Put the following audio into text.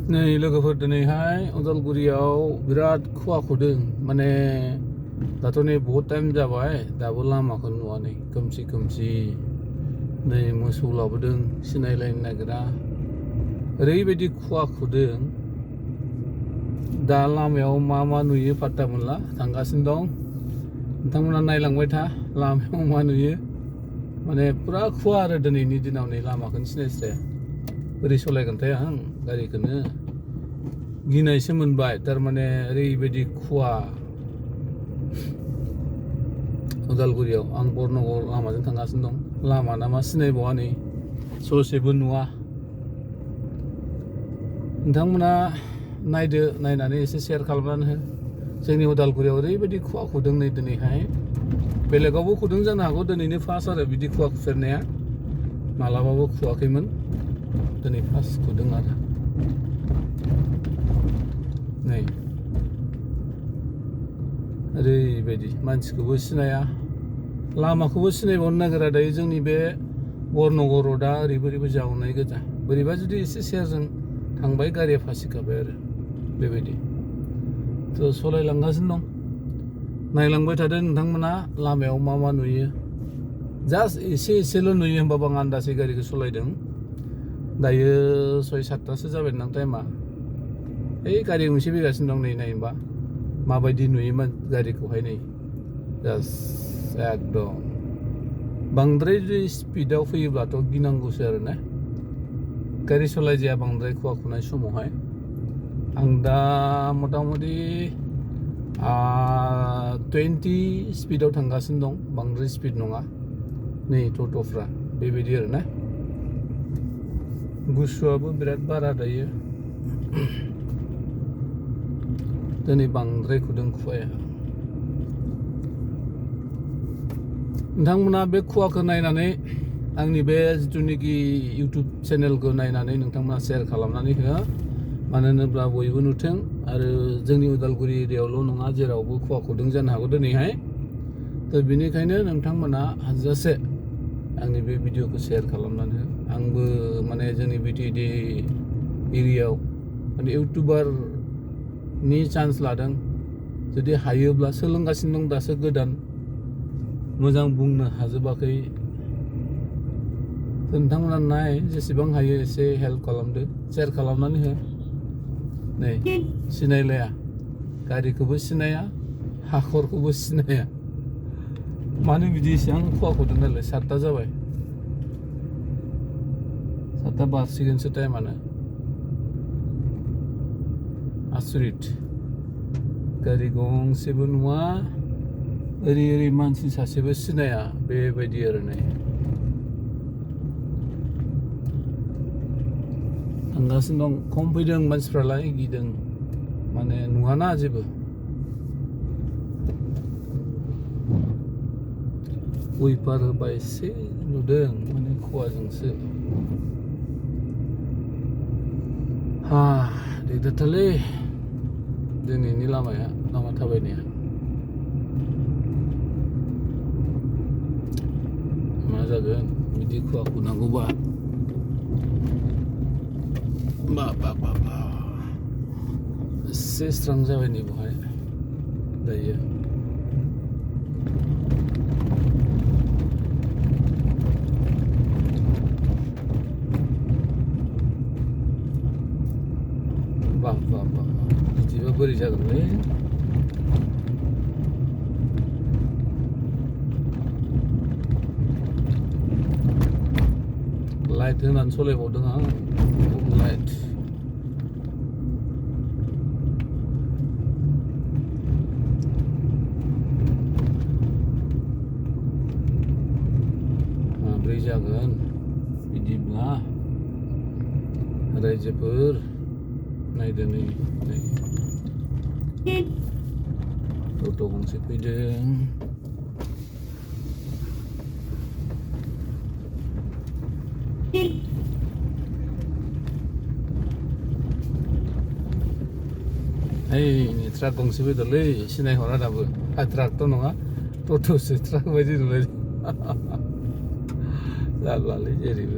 नै लोगोफोर दिनैहाय उदालगुरियाव बिराद खुवा खुदों माने दाथ' नै बहुद टाइम जाबाय दाबो लामाखौ नुवा नै खोमसि खोमसि नै मोसौ लाबोदों सिनायलायनो नागिरा ओरैबायदि खुवा खुदों दा लामायाव मा नुयो पात्ता मोनला थांगासिनो दं नोंथांमोना नायलांबाय था लामायाव मा नुयो माने पुरा खुवा आरो दिनैनि दिनाव नै लामाखौनो सिनायस्राया बोरै सलायगोनथाय आं गारिखौनो गिनायसो मोनबाय थारमाने ओरैबायदि खुवा उदालगुरियाव आं बरनगर लामाजों थांगासिनो दं लामा नामा सिनायबावा नै ससेबो नुवा नोंथांमोना नायदो नायनानै एसे शेयार खालामनानै हो जोंनि उदालगुरियाव ओरैबायदि खुवा खुदों नै दिनैहाय बेलेगावबो खुदों जानो हागौ दिनैनो फार्स्ट आरो बिदि खुवा खुफेरनाया मालाबाबो खुवाखैमोन दिनै फार्स्ट खुदों आरो नै ओरैबायदि मानसिखौबो सिनाया लामाखौबो सिनायबावनो नागिरा दायो जोंनि बे बरनगर र'डआ ओरैबो जावनाय गोजा बोरैबा जुदि एसे सेरजों थांबाय गारिया फासिखाबाय आरो बेबायदि थ' सलायलांगासिनो दं नायलांबाय थादो नोंथांमोना लामायाव मा नुयो जास्ट एसेल' नुयो होमबाबो आं आन्दासै गारिखौ सलायदों दायो 6-7टासो जाबाय नोंथां टाइमा ओइ गारि गंसे फैगासिनो दं नै नायनोबा माबायदि नुयोमोन गारिखौहाय नै जास्ट एकदम बांद्राय जुदि स्पिडाव फैयोब्लाथ' गिनांगौसो आरो ना गारि सलायजाया बांद्राय खुवा खुनाय समावहाय आं दा मथा मथि 20 स्पिडाव थांगासिनो दं बांद्राय स्पिड नङा नै ट'ट'फ्रा बेबायदि आरो ना गुसुआबो बिराद बारा दायो दिनै बांद्राय खुदों खुवाया नोंथांमोना बे खुवाखौ नायनानै आंनि बे जिथुनिखि इउटुब चेनेलखौ नायनानै नोंथांमोना शेयार खालामनानै हो मानो होनोब्ला बयबो नुथों आरो जोंनि उदालगुरि एरियायावल' नङा जेरावबो खुवा खुदों जानो हागौ दिनैहाय थ' बेनिखायनो नोंथांमोना हाजासे आंनि बे भिडिअखौ शेयार खालामनानै हो आंबो माने जोंनि बिटिएडि एरियायाव माने इउटुबारनि चान्स लादों जुदि हायोब्ला सोलोंगासिनो दं दासो गोदान मोजां बुंनो हाजोबाखै नोंथांमोना नाय जेसेबां हायो एसे हेल्प खालामदो शेयार खालामनानै हो नै सिनायलाया गारिखौबो सिनाया हाखरखौबो सिनाया मानो बिदि एसेबां खुवा खुदों नालाय 7टा जाबाय 7टा बारसिगोनसो टाइमानो आसरित गारि गंसेबो नुवा ओरै मानसि सासेबो सिनाया बेबायदि आरो नै थांगासिनो दं खम फैदों मानसिफ्रालाय गिदों माने नुवाना जेबो उइपार होबा एसे नुदों माने खुवाजोंसो दिगदारथारलै दिनैनि लामा थाबायनाया मा जागोन बिदि खुवा खुनांगौबा बा एसे स्रां जाबाय नै बेवहाय दायो बा बिदिबा बोरै जागोनलै लाइट होनानै सलायबावदों आं लाइट माब्रै जागोन बिदिब्ला रायजोफोर नायदो नै ट'ट' गंसे फैदों नै ट्राक गंसे फैदोंलै सिनायहरा दाबो ट्राकथ' नङा ट'ट'सो ट्राक बायदि नुलाय जारलालै जेरैबो